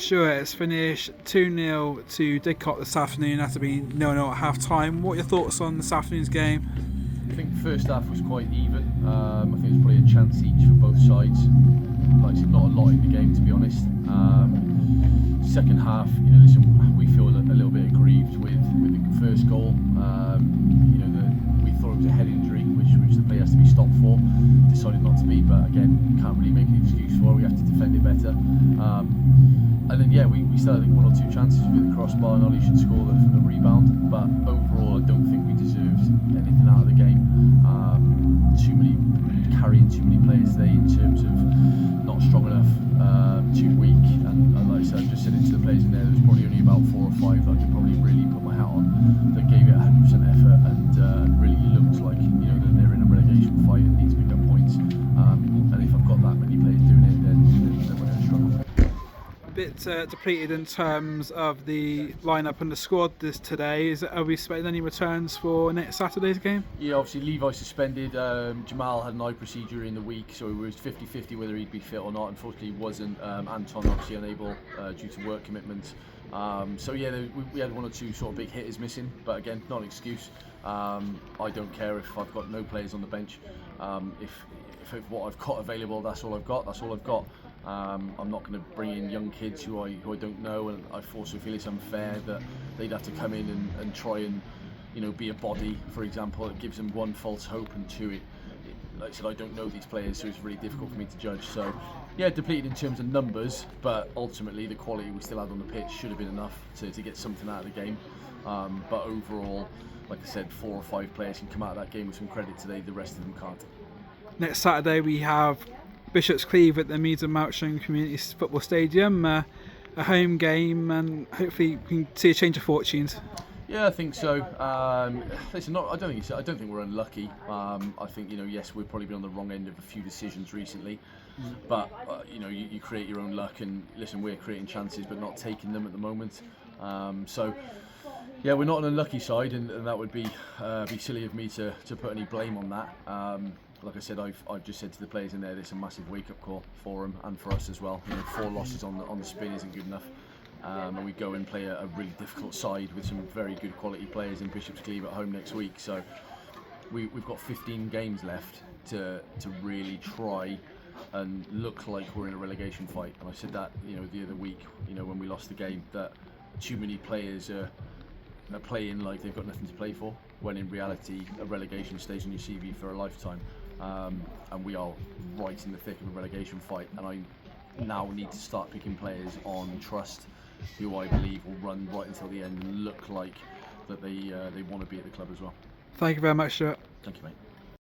Stuart, it's finished 2-0 to Didcot this afternoon after being 0-0 at half time. What are your thoughts on this afternoon's game? I think the first half was quite even. I think it was probably a chance each for both sides. Like I said, not a lot in the game, to be honest. Second half, listen, we feel a little bit aggrieved with the first goal. We thought it was a head injury, which the player has to be stopped for. Decided not to be, but again, can't really make an excuse for it. We have to defend it better. And then we started one or two chances with the crossbar, and Ollie should score from the rebound. But overall, I don't think we deserved anything out of the game. Carrying too many players today in terms of not strong enough, too weak, and like I said, I just said it to the players in there. There's probably only about 4 or 5 that I could probably really put my hat on that gave it 100% effort and really looked like that they're in a relegation fight and need to pick up points. And if I've got that many players doing it, then we're going to struggle. A bit depleted in terms of the lineup and the squad today. Are we expecting any returns for next Saturday's game? Yeah, obviously Levi suspended. Jamal had an eye procedure in the week, so it was 50-50 whether he'd be fit or not. Unfortunately, he wasn't. Anton obviously unable due to work commitments. We had 1 or 2 sort of big hitters missing, but again, not an excuse. I don't care if I've got no players on the bench. If what I've got available, that's all I've got. That's all I've got. I'm not going to bring in young kids who I don't know, and I also feel it's unfair that they'd have to come in and try and be a body, for example. It gives them 1, false hope, and 2, like I said, I don't know these players, so it's really difficult for me to judge. So yeah, depleted in terms of numbers, but ultimately the quality we still had on the pitch should have been enough to get something out of the game. But overall, like I said, 4 or 5 players can come out of that game with some credit today, the rest of them can't. Next Saturday we have Bishop's Cleeve at the Meads of Melksham Community Football Stadium, a home game, and hopefully we can see a change of fortunes. Yeah, I think so. Listen, I don't think we're unlucky. I think yes, we've probably been on the wrong end of a few decisions recently, but you create your own luck, and listen, we're creating chances but not taking them at the moment. Yeah, we're not an unlucky side, and that would be silly of me to put any blame on that. Like I said, I've just said to the players in there, there's a massive wake-up call for them and for us as well. 4 losses on the spin isn't good enough, and we go and play a really difficult side with some very good quality players in Bishop's Cleeve at home next week. So we've got 15 games left to really try and look like we're in a relegation fight. And I said that the other week, when we lost the game, that too many players are playing like they've got nothing to play for, when in reality a relegation stays on your CV for a lifetime. And we are right in the thick of a relegation fight, and I now need to start picking players on trust who I believe will run right until the end and look like that they want to be at the club as well. Thank you very much, Stuart. Thank you, mate.